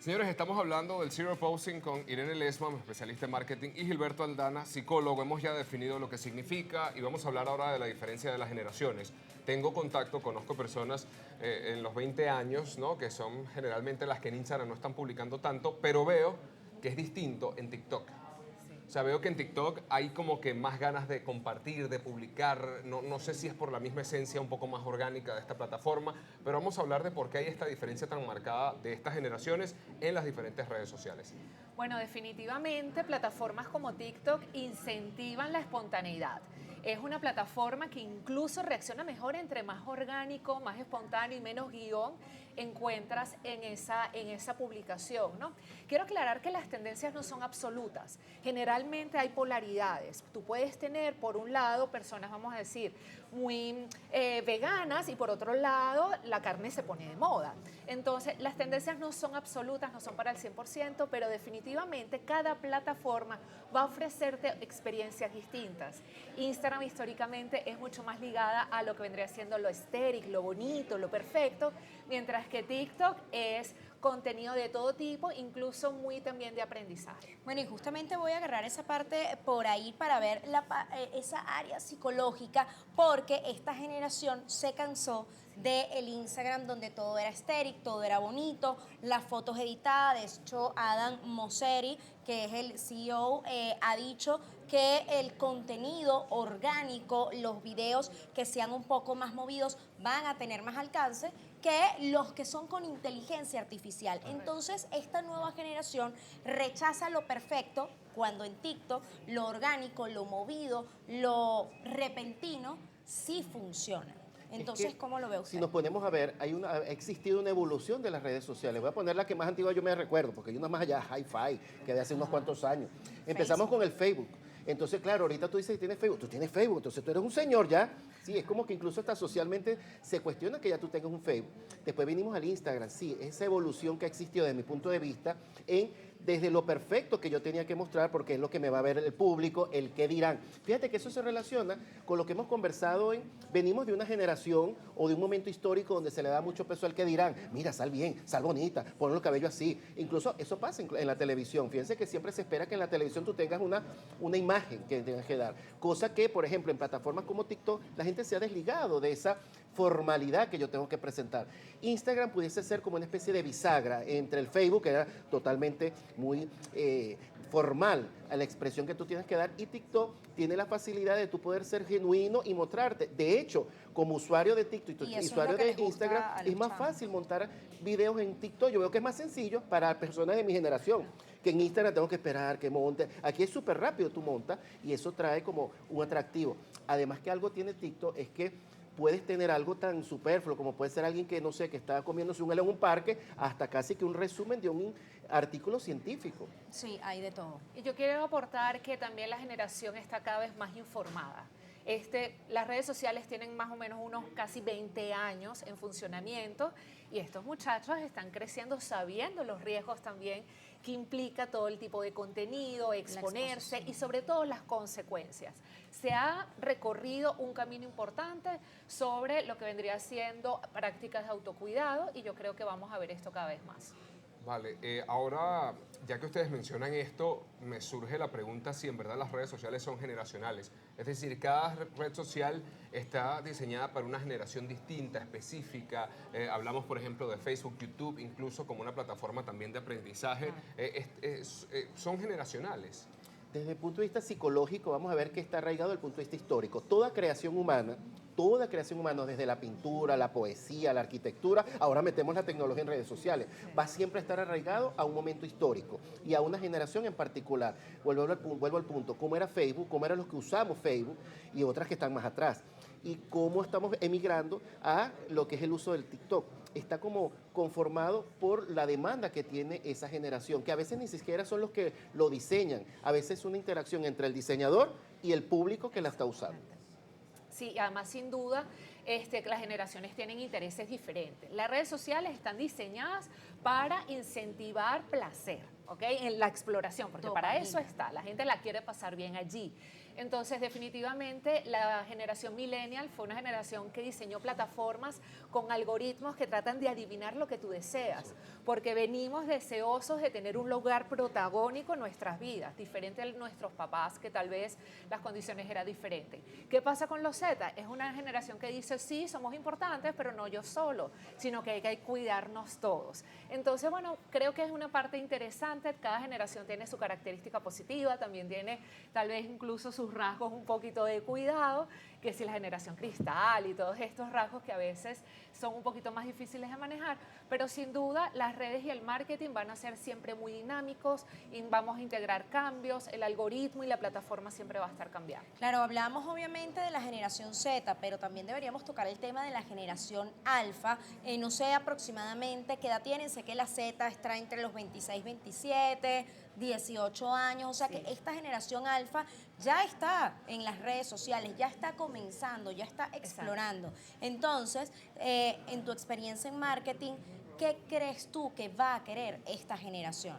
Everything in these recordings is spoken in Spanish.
Señores, estamos hablando del Zero Posting con Irene Lesman, especialista en marketing, y Gilberto Aldana, psicólogo. Hemos ya definido lo que significa y vamos a hablar ahora de la diferencia de las generaciones. Tengo contacto, conozco personas en los 20 años, ¿no?, que son generalmente las que en Instagram no están publicando tanto, pero veo que es distinto en TikTok. O sea, veo que en TikTok hay como que más ganas de compartir, de publicar. No sé si es por la misma esencia un poco más orgánica de esta plataforma, pero vamos a hablar de por qué hay esta diferencia tan marcada de estas generaciones en las diferentes redes sociales. Bueno, definitivamente plataformas como TikTok incentivan la espontaneidad. Es una plataforma que incluso reacciona mejor entre más orgánico, más espontáneo y menos guión encuentras en esa publicación, ¿no? Quiero aclarar que las tendencias no son absolutas. Generalmente hay polaridades. Tú puedes tener, por un lado, personas, vamos a decir, muy veganas y por otro lado, la carne se pone de moda. Entonces, las tendencias no son absolutas, no son para el 100%, pero definitivamente cada plataforma va a ofrecerte experiencias distintas. Instagram históricamente es mucho más ligada a lo que vendría siendo lo estéril, lo bonito, lo perfecto, mientras que TikTok es contenido de todo tipo, incluso muy también de aprendizaje. Bueno, y justamente voy a agarrar esa parte por ahí para ver esa área psicológica, porque esta generación se cansó del Instagram donde todo era estéril, todo era bonito, las fotos editadas. De hecho, Adam Mosseri, que es el CEO, ha dicho que el contenido orgánico, los videos que sean un poco más movidos, van a tener más alcance que los que son con inteligencia artificial. Entonces, esta nueva generación rechaza lo perfecto cuando en TikTok lo orgánico, lo movido, lo repentino sí funciona. Entonces, es que, ¿cómo lo ve usted? Si nos ponemos a ver, ha existido una evolución de las redes sociales. Voy a poner la que más antigua yo me recuerdo, porque hay una más allá, Hi-Fi, que de hace unos cuantos años. Empezamos con el Facebook. Entonces, claro, ahorita tú dices que tienes Facebook, tú tienes Facebook, entonces tú eres un señor ya. Sí, es como que incluso hasta socialmente se cuestiona que ya tú tengas un Facebook. Después vinimos al Instagram, sí, esa evolución que ha existido desde mi punto de vista desde lo perfecto que yo tenía que mostrar, porque es lo que me va a ver el público, el qué dirán. Fíjate que eso se relaciona con lo que hemos conversado venimos de una generación o de un momento histórico donde se le da mucho peso al qué dirán. Mira, sal bien, sal bonita, pon el cabello así. Incluso eso pasa en la televisión. Fíjense que siempre se espera que en la televisión tú tengas una imagen que tengas que dar. Cosa que, por ejemplo, en plataformas como TikTok, la gente se ha desligado de esa formalidad que yo tengo que presentar. Instagram pudiese ser como una especie de bisagra entre el Facebook, que era totalmente muy formal a la expresión que tú tienes que dar, y TikTok tiene la facilidad de tú poder ser genuino y mostrarte. De hecho, como usuario de TikTok y usuario de Instagram, es más fácil montar videos en TikTok. Yo veo que es más sencillo para personas de mi generación, que en Instagram tengo que esperar que monte. Aquí es súper rápido, tú montas, y eso trae como un atractivo. Además que algo tiene TikTok es que puedes tener algo tan superfluo como puede ser alguien que, no sé, que está comiéndose un helado en un parque, hasta casi que un resumen de un artículo científico. Sí, hay de todo. Y yo quiero aportar que también la generación está cada vez más informada. Las redes sociales tienen más o menos unos casi 20 años en funcionamiento y estos muchachos están creciendo sabiendo los riesgos también que implica todo el tipo de contenido, exponerse y sobre todo las consecuencias. Se ha recorrido un camino importante sobre lo que vendría siendo prácticas de autocuidado y yo creo que vamos a ver esto cada vez más. Vale, ahora, ya que ustedes mencionan esto, me surge la pregunta si en verdad las redes sociales son generacionales. Es decir, cada red social está diseñada para una generación distinta, específica. Hablamos, por ejemplo, de Facebook, YouTube, incluso como una plataforma también de aprendizaje. Son generacionales. Desde el punto de vista psicológico, vamos a ver que está arraigado desde el punto de vista histórico. Toda creación humana, desde la pintura, la poesía, la arquitectura, ahora metemos la tecnología en redes sociales, va siempre a estar arraigado a un momento histórico y a una generación en particular. Vuelvo al punto, cómo era Facebook, cómo eran los que usamos Facebook y otras que están más atrás. Y cómo estamos emigrando a lo que es el uso del TikTok. Está como conformado por la demanda que tiene esa generación, que a veces ni siquiera son los que lo diseñan, a veces es una interacción entre el diseñador y el público que la está usando. Sí, además sin duda las generaciones tienen intereses diferentes. Las redes sociales están diseñadas para incentivar placer, ¿ok? En la exploración, porque para eso está, la gente la quiere pasar bien allí. Entonces, definitivamente, la generación millennial fue una generación que diseñó plataformas con algoritmos que tratan de adivinar lo que tú deseas, porque venimos deseosos de tener un lugar protagónico en nuestras vidas, diferente a nuestros papás, que tal vez las condiciones eran diferentes. ¿Qué pasa con los Z? Es una generación que dice, sí, somos importantes, pero no yo solo, sino que hay que cuidarnos todos. Entonces, bueno, creo que es una parte interesante. Cada generación tiene su característica positiva, también tiene tal vez incluso sus rasgos un poquito de cuidado, que si la generación cristal y todos estos rasgos que a veces son un poquito más difíciles de manejar, pero sin duda las redes y el marketing van a ser siempre muy dinámicos y vamos a integrar cambios, el algoritmo y la plataforma siempre va a estar cambiando. Claro, hablamos obviamente de la generación Z, pero también deberíamos tocar el tema de la generación alfa. No sé aproximadamente qué edad tienen, sé que la Z está entre los 26, 27, 18 años, o sea que esta generación alfa ya está en las redes sociales, ya está comenzando, ya está explorando. Entonces, en tu experiencia en marketing, ¿qué crees tú que va a querer esta generación?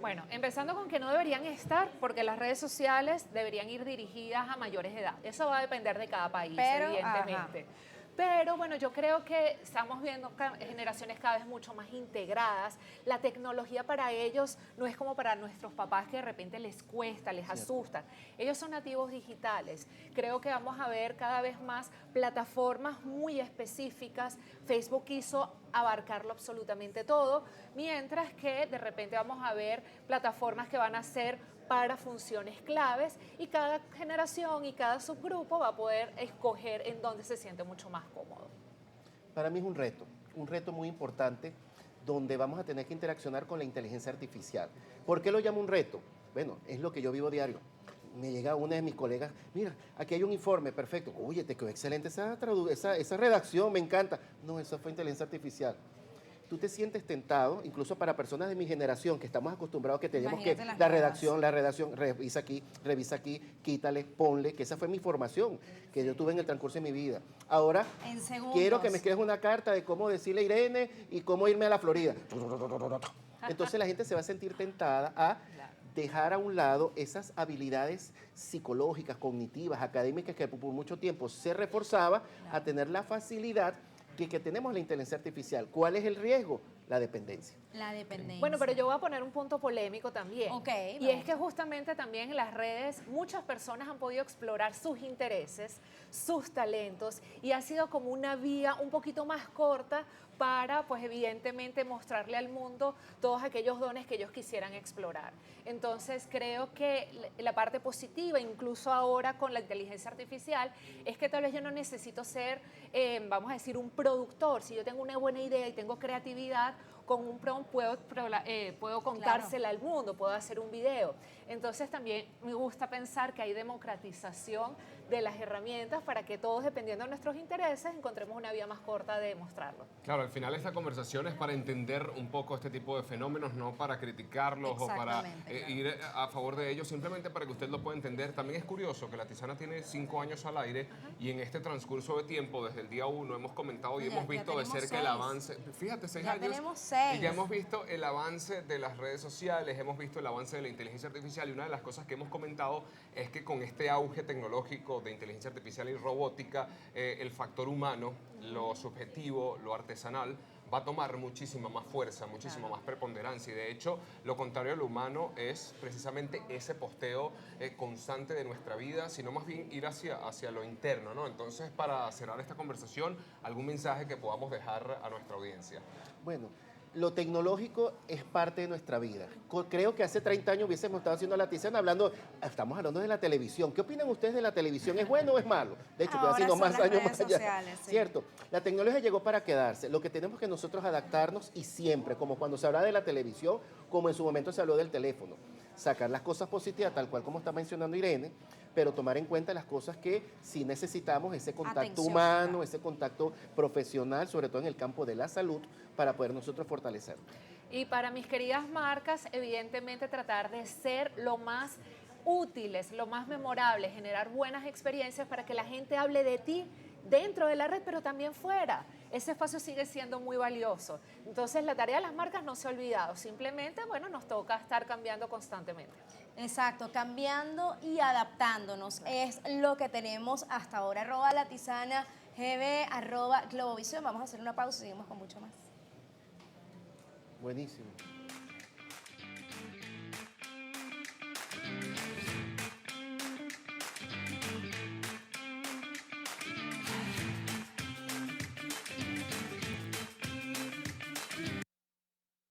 Bueno, empezando con que no deberían estar, porque las redes sociales deberían ir dirigidas a mayores de edad. Eso va a depender de cada país, Pero, evidentemente. ajá. Pero bueno, yo creo que estamos viendo generaciones cada vez mucho más integradas. La tecnología para ellos no es como para nuestros papás que de repente les cuesta, les asusta. Ellos son nativos digitales. Creo que vamos a ver cada vez más plataformas muy específicas. Facebook quiso abarcarlo absolutamente todo, mientras que de repente vamos a ver plataformas que van a ser para funciones claves y cada generación y cada subgrupo va a poder escoger en dónde se siente mucho más cómodo. Para mí es un reto muy importante donde vamos a tener que interaccionar con la inteligencia artificial. ¿Por qué lo llamo un reto? Bueno, es lo que yo vivo diario. Me llega una de mis colegas, mira, aquí hay un informe, perfecto. Oye, te quedó excelente esa redacción, me encanta. No, eso fue inteligencia artificial. Tú te sientes tentado, incluso para personas de mi generación que estamos acostumbrados que tenemos que la redacción, revisa aquí, quítale, ponle, que esa fue mi formación que yo tuve en el transcurso de mi vida. Ahora, quiero que me escribas una carta de cómo decirle a Irene y cómo irme a la Florida. Entonces la gente se va a sentir tentada a dejar a un lado esas habilidades psicológicas, cognitivas, académicas que por mucho tiempo se reforzaba a tener la facilidad que tenemos la inteligencia artificial. ¿Cuál es el riesgo? La dependencia. La dependencia. Bueno, pero yo voy a poner un punto polémico también. Okay, y es que justamente también en las redes muchas personas han podido explorar sus intereses, sus talentos, y ha sido como una vía un poquito más corta para, pues evidentemente, mostrarle al mundo todos aquellos dones que ellos quisieran explorar. Entonces, creo que la parte positiva, incluso ahora con la inteligencia artificial, es que tal vez yo no necesito ser, vamos a decir, un productor. Si yo tengo una buena idea y tengo creatividad, con un prompt puedo contársela al mundo, puedo hacer un video. Entonces también me gusta pensar que hay democratización de las herramientas para que todos, dependiendo de nuestros intereses, encontremos una vía más corta de mostrarlo. Claro, al final esta conversación es para entender un poco este tipo de fenómenos, no para criticarlos o para ir a favor de ellos, simplemente para que usted lo pueda entender. También es curioso que La Tisana tiene 5 años al aire y en este transcurso de tiempo, desde el día 1, hemos comentado y hemos visto de cerca el avance. Fíjate, 6 años. Tenemos 6. Y ya hemos visto el avance de las redes sociales, hemos visto el avance de la inteligencia artificial y una de las cosas que hemos comentado es que con este auge tecnológico de inteligencia artificial y robótica, el factor humano, lo subjetivo, lo artesanal, va a tomar muchísima más fuerza, muchísima más preponderancia. Y de hecho, lo contrario a lo humano es precisamente ese posteo constante de nuestra vida, sino más bien ir hacia lo interno, ¿no? Entonces, para cerrar esta conversación, ¿algún mensaje que podamos dejar a nuestra audiencia? Bueno, lo tecnológico es parte de nuestra vida. Creo que hace 30 años hubiésemos estado haciendo La Tisana estamos hablando de la televisión. ¿Qué opinan ustedes de la televisión? ¿Es bueno o es malo? De hecho, Ahora haciendo son más las años redes más allá. sociales, sí. Cierto. La tecnología llegó para quedarse. Lo que tenemos que nosotros adaptarnos y siempre, como cuando se habla de la televisión, como en su momento se habló del teléfono, sacar las cosas positivas, tal cual como está mencionando Irene, pero tomar en cuenta las cosas que sí necesitamos, ese contacto humano, ese contacto profesional, sobre todo en el campo de la salud, para poder nosotros fortalecer. Y para mis queridas marcas, evidentemente tratar de ser lo más útiles, lo más memorables, generar buenas experiencias para que la gente hable de ti dentro de la red, pero también fuera. ese espacio sigue siendo muy valioso. Entonces, la tarea de las marcas no se ha olvidado, simplemente, bueno, nos toca estar cambiando constantemente. Exacto, cambiando y adaptándonos es lo que tenemos hasta ahora. @latisana, gb, @globovisión. Vamos a hacer una pausa y seguimos con mucho más. Buenísimo.